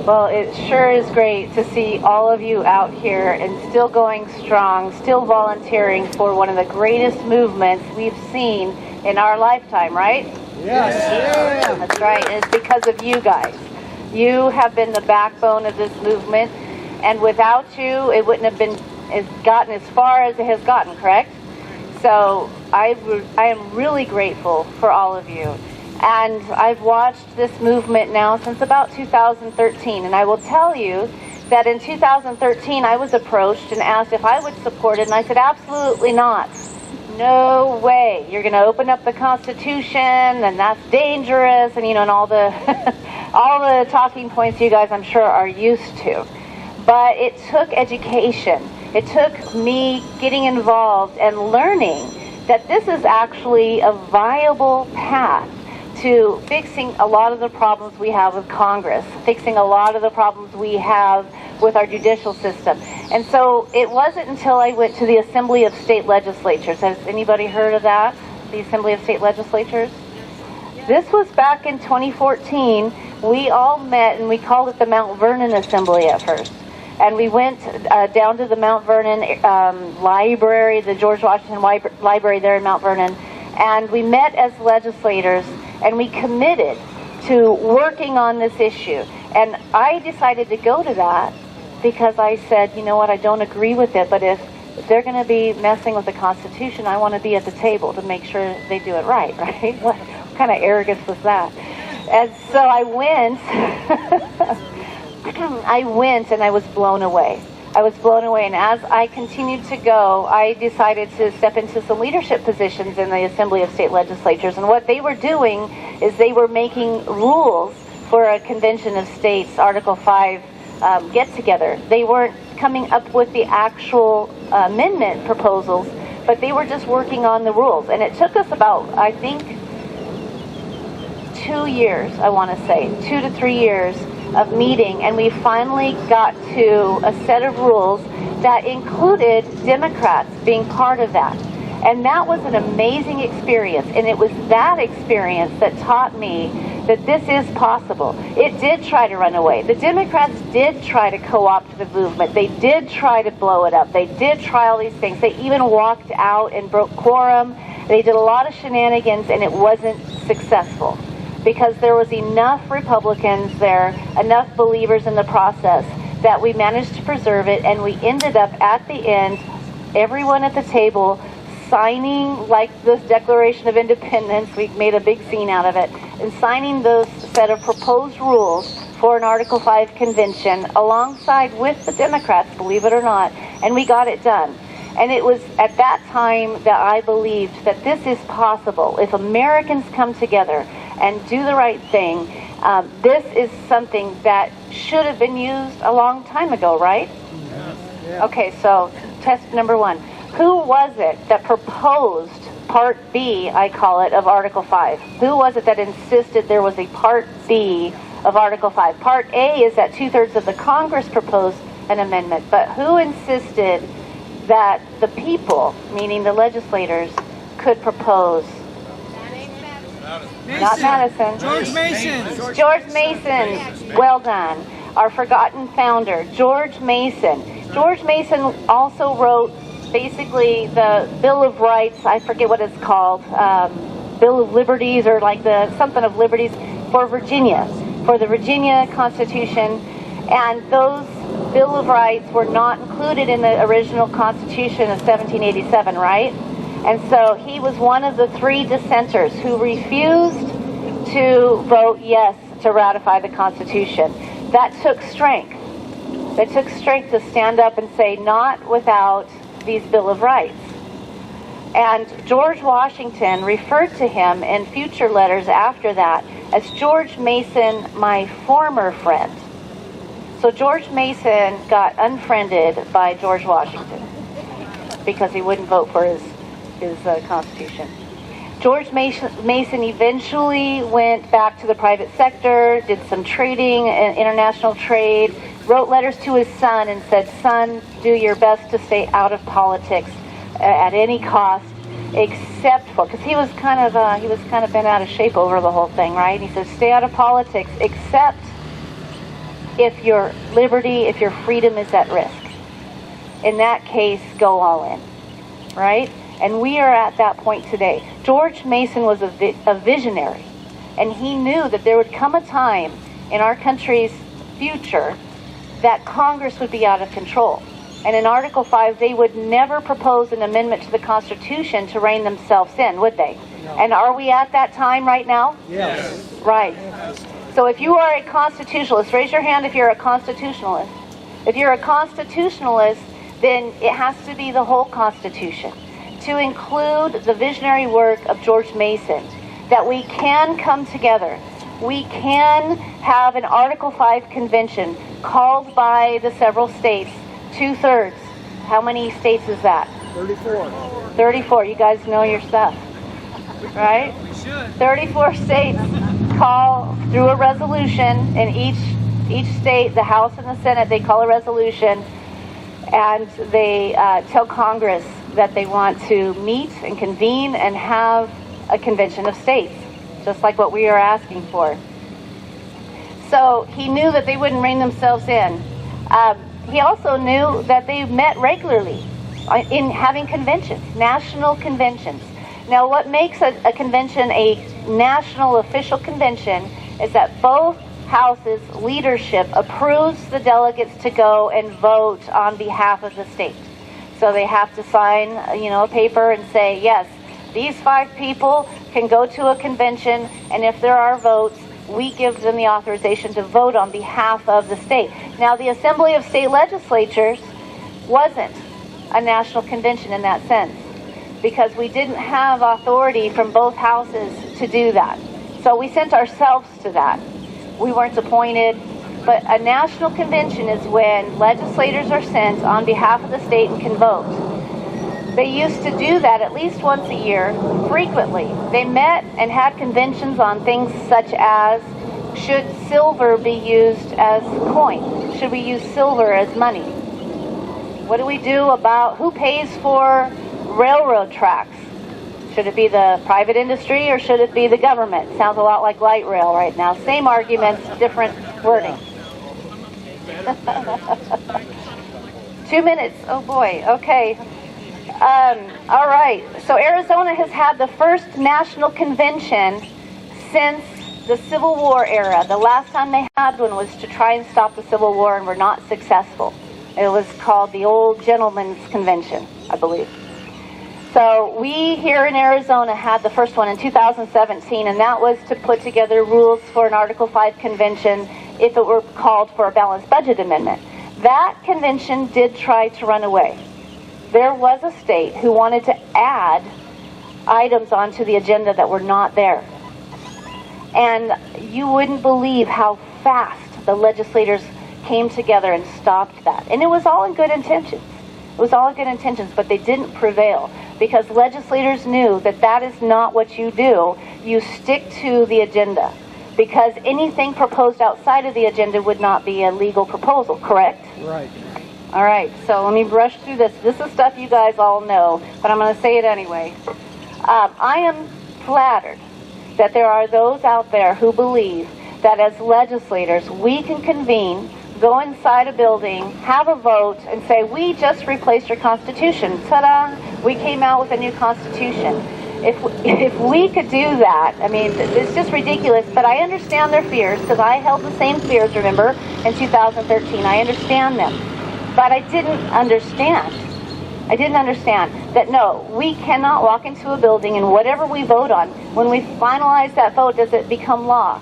Well, it sure is great to see all of you out here and still going strong, still volunteering for one of the greatest movements we've seen in our lifetime, right? Yes. Yeah. That's right, and it's because of you guys. You have been the backbone of this movement, and without you, it wouldn't have gotten as far as it has gotten, correct? So I am really grateful for all of you. And I've watched this movement now since about 2013, and I will tell you that in 2013 I was approached and asked if I would support it, and I said absolutely not. No way. You're going to open up the Constitution, and that's dangerous, and and all the all the talking points you guys I'm sure are used to. But it took education. It took me getting involved and learning that this is actually a viable path to fixing a lot of the problems we have with Congress, fixing a lot of the problems we have with our judicial system. And so it wasn't until I went to the Assembly of State Legislatures. Has anybody heard of that? The Assembly of State Legislatures? This was back in 2014. We all met, and we called it the Mount Vernon Assembly at first. And we went down to the Mount Vernon library, the George Washington Library there in Mount Vernon, and we met as legislators, and we committed to working on this issue. And I decided to go to that because I said, you know what, I don't agree with it, but if they're going to be messing with the Constitution, I want to be at the table to make sure they do it right? What kind of arrogance was that? And so I went, and I was blown away. I was blown away, and as I continued to go, I decided to step into some leadership positions in the Assembly of State Legislatures. And what they were doing is they were making rules for a Convention of States, Article 5 get-together. They weren't coming up with the actual amendment proposals, but they were just working on the rules. And it took us about, I think, 2 years, I want to say, 2 to 3 years of meeting, and we finally got to a set of rules that included Democrats being part of that. And that was an amazing experience, and it was that experience that taught me that this is possible. It did try to run away. The Democrats did try to co-opt the movement. They did try to blow it up. They did try all these things. They even walked out and broke quorum. They did a lot of shenanigans, and it wasn't successful, because there was enough Republicans there, enough believers in the process, that we managed to preserve it, and we ended up at the end, everyone at the table signing like this Declaration of Independence. We made a big scene out of it, and signing those set of proposed rules for an Article 5 convention alongside with the Democrats, believe it or not, and we got it done. And it was at that time that I believed that this is possible. If Americans come together and do the right thing, this is something that should have been used a long time ago, right? Yeah. Okay, so test number 1. Who was it that proposed Part B, I call it, of Article 5? Who was it that insisted there was a Part B of Article 5? Part A is that 2/3 of the Congress proposed an amendment, but who insisted that the people, meaning the legislators, could propose? Mason. Not Madison. George Mason. George Mason. Well done. Our forgotten founder, George Mason. George Mason also wrote basically the Bill of Rights, I forget what it's called, Bill of Liberties, or like the something of liberties for Virginia, for the Virginia Constitution. And those Bill of Rights were not included in the original Constitution of 1787, right? And so he was one of the 3 dissenters who refused to vote yes to ratify the Constitution. That took strength. It took strength to stand up and say, not without these Bill of Rights. And George Washington referred to him in future letters after that as George Mason, my former friend. So George Mason got unfriended by George Washington because he wouldn't vote for his Constitution. George Mason eventually went back to the private sector, did some trading and international trade, wrote letters to his son and said, son, do your best to stay out of politics at any cost, except for, because he was kind of bent out of shape over the whole thing, right? He says, stay out of politics except if your liberty, if your freedom is at risk. In that case, go all in, right? And we are at that point today. George Mason was a visionary, and he knew that there would come a time in our country's future that Congress would be out of control. And in Article 5, they would never propose an amendment to the Constitution to rein themselves in, would they? No. And are we at that time right now? Yes. Right. So if you are a constitutionalist, raise your hand if you're a constitutionalist. If you're a constitutionalist, then it has to be the whole Constitution, to include the visionary work of George Mason, that we can come together. We can have an Article 5 convention called by the several states, 2/3. How many states is that? 34. 34. You guys know your stuff, right? We should. 34 states call through a resolution in each state, the House and the Senate, they call a resolution, and they tell Congress that they want to meet and convene and have a convention of states, just like what we are asking for. So he knew that they wouldn't rein themselves in. He also knew that they met regularly in having conventions, national conventions. Now, what makes a convention a national official convention is that both houses' leadership approves the delegates to go and vote on behalf of the state. So they have to sign, a paper and say, yes, these 5 people can go to a convention, and if there are votes, we give them the authorization to vote on behalf of the state. Now, the Assembly of State Legislatures wasn't a national convention in that sense, because we didn't have authority from both houses to do that. So we sent ourselves to that. We weren't appointed, but a national convention is when legislators are sent on behalf of the state and can vote. They used to do that at least once a year, frequently. They met and had conventions on things such as, should silver be used as coin? Should we use silver as money? What do we do about who pays for railroad tracks? Should it be the private industry or should it be the government? Sounds a lot like light rail right now. Same arguments, different wording. 2 minutes. Oh boy. Okay. All right. So Arizona has had the first national convention since the Civil War era. The last time they had one was to try and stop the Civil War and were not successful. It was called the Old Gentlemen's Convention, I believe. So we here in Arizona had the first one in 2017, and that was to put together rules for an Article 5 convention if it were called for a balanced budget amendment. That convention did try to run away. There was a state who wanted to add items onto the agenda that were not there. And you wouldn't believe how fast the legislators came together and stopped that. And it was all in good intentions. It was all in good intentions, but they didn't prevail because legislators knew that that is not what you do. You stick to the agenda because anything proposed outside of the agenda would not be a legal proposal, correct? Right. All right, so let me brush through this. This is stuff you guys all know, but I'm going to say it anyway. I am flattered that there are those out there who believe that as legislators we can convene, go inside a building, have a vote, and say, we just replaced your Constitution. Ta-da! We came out with a new Constitution. If we could do that, I mean, it's just ridiculous, but I understand their fears, because I held the same fears, remember, in 2013. I understand them. But I didn't understand that, no, we cannot walk into a building and whatever we vote on, when we finalize that vote, does it become law?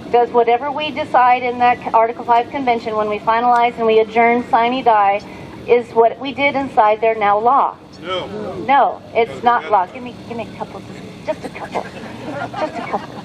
Does whatever we decide in that Article 5 convention, when we finalize and we adjourn, sine die, is what we did inside there now law? No. No, it's not law. Give me a couple, just a couple.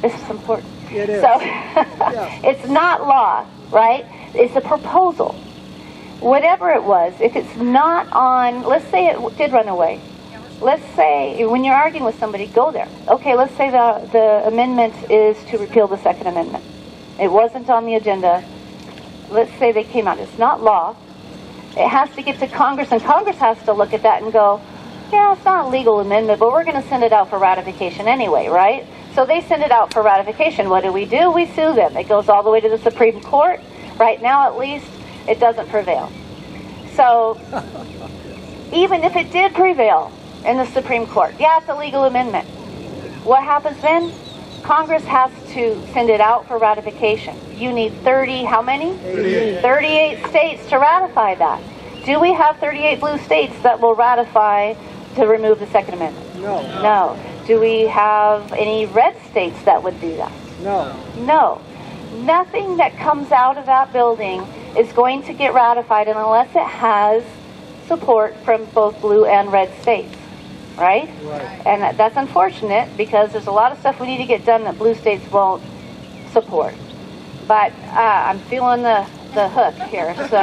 This is important. It is. So, Yeah. it's not law, right? It's a proposal. Whatever it was, if it's not on, let's say it did run away. Let's say, when you're arguing with somebody, go there. Okay, let's say the amendment is to repeal the Second Amendment. It wasn't on the agenda. Let's say they came out. It's not law. It has to get to Congress, and Congress has to look at that and go, yeah, it's not a legal amendment, but we're going to send it out for ratification anyway, right? So they send it out for ratification. What do? We sue them. It goes all the way to the Supreme Court. Right now, at least, it doesn't prevail. So even if it did prevail in the Supreme Court, yeah, it's a legal amendment. What happens then? Congress has to send it out for ratification. You need 30, how many? 38 states to ratify that. Do we have 38 blue states that will ratify to remove the Second Amendment? No. No. Do we have any red states that would do that? No. No. Nothing that comes out of that building is going to get ratified unless it has support from both blue and red states. Right? Right. And that's unfortunate because there's a lot of stuff we need to get done that blue states won't support. But I'm feeling the hook here, so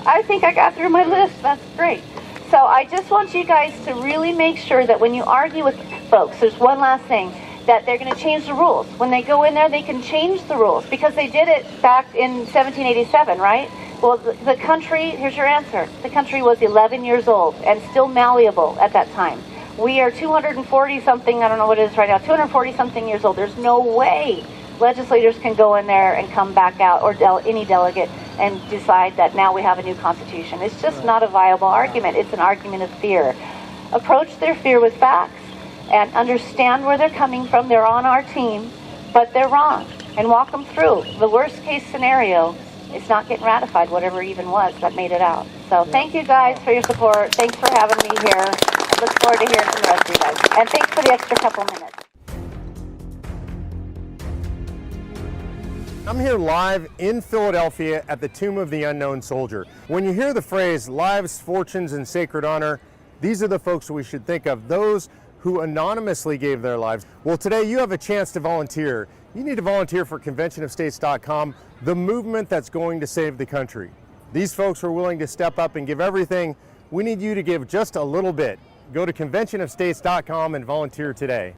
I think I got through my list. That's great. So I just want you guys to really make sure that when you argue with folks, there's one last thing, that they're going to change the rules. When they go in there, they can change the rules because they did it back in 1787, right? Well, the country, here's your answer. The country was 11 years old and still malleable at that time. We are 240-something, I don't know what it is right now, 240-something years old. There's no way legislators can go in there and come back out, or any delegate, and decide that now we have a new constitution. It's just not a viable argument. It's an argument of fear. Approach their fear with facts and understand where they're coming from. They're on our team, but they're wrong. And walk them through. The worst case scenario is not getting ratified, whatever even was that made it out. So thank you guys for your support. Thanks for having me here. I look forward to hearing from the rest of you guys. And thanks for the extra couple minutes. I'm here live in Philadelphia at the Tomb of the Unknown Soldier. When you hear the phrase lives, fortunes, and sacred honor, these are the folks we should think of, those who anonymously gave their lives. Well, today you have a chance to volunteer. You need to volunteer for conventionofstates.com, the movement that's going to save the country. These folks are willing to step up and give everything. We need you to give just a little bit. Go to conventionofstates.com and volunteer today.